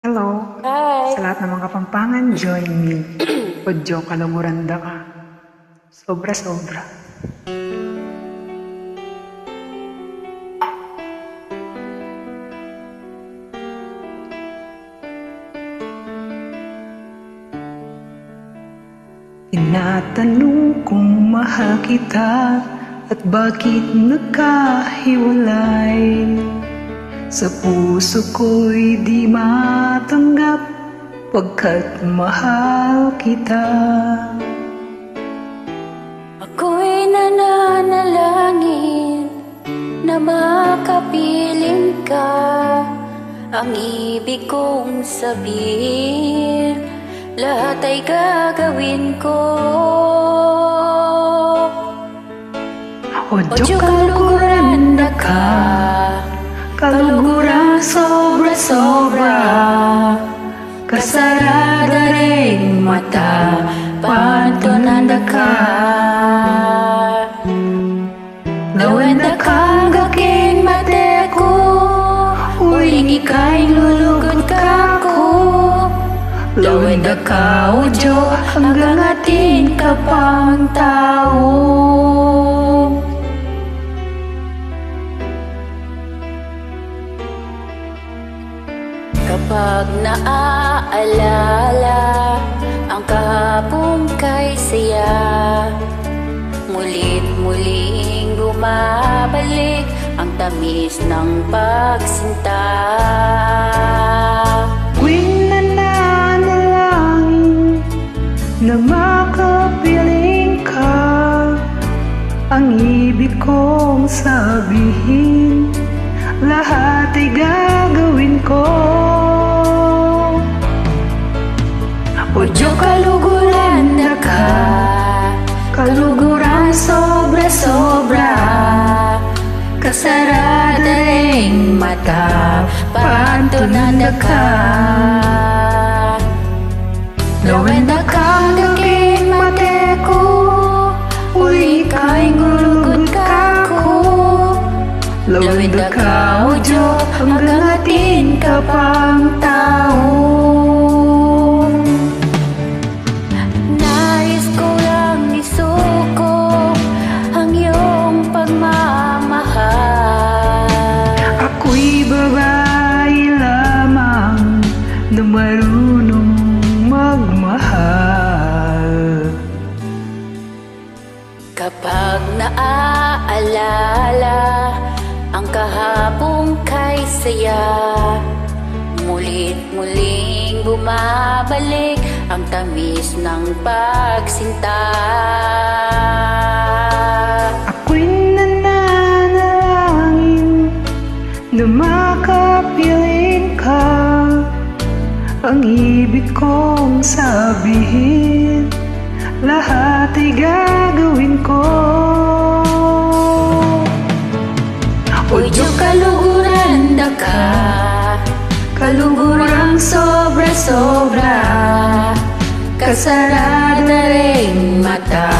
Hello, Hi! sa lahat ng mga Kapampangan, join me. Odyo, kaluguranda ka. Sobra-sobra. Tinatanong kung mahal kita at bakit nagkahiwalay. Sa puso ko'y di matanggap pagkat mahal kita. Ako'y nananalangin na makapiling ka. Ang ibig kong sabihin, lahat ay gagawin ko. Odyo, kaluguranda ka, kalugurang sobra-sobra. Kasarada rin mata, pantunanda ka. Lawenda kang aking mate ko, uling ika'y lulugod ka ko. Lawenda ka, Odyo, hanggang atin ka pang tao. Kapag naaalala ang kahapon kay saya, mulit-muling bumabalik ang tamis ng pagsinta. Ako'y nananalangin na makapiling ka. Ang ibig kong sabihin, lahat ay gagawin ko. Odyo, kaluguranda ka, kalugurang sobra-sobra. Kasarada ring mata, pantunanda ka. Lawenda kang aking mate ko, uli ika'y gulugod ka ko. Lawenda ka, Odyo, hanggang atin ka pang tao. Nais ko lang isuko ang iyong pagmamahal. Ako'y babae lamang na marunong magmahal. Kapag naaalala ang kahapon kay saya, mulit-muling bumabalik ang tamis ng pagsinta. Ako'y nananalangin na makapiling ka. Ang ibig kong sabihin, lahat ay gagawin ko. Odyo, kaluguranda ka, kalugurang sobra-sobra. Kasarada ring mata,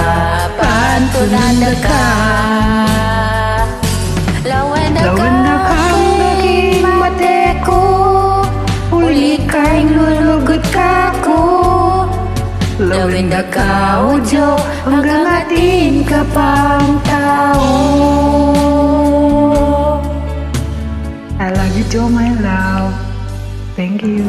pantunanda ka. Lawenda kang aking mate ko, uli ika'y lulugod ka ko. Lawenda ka, Odyo, hanggang atin ka pang tao. I love you, Joe, my love. Thank you.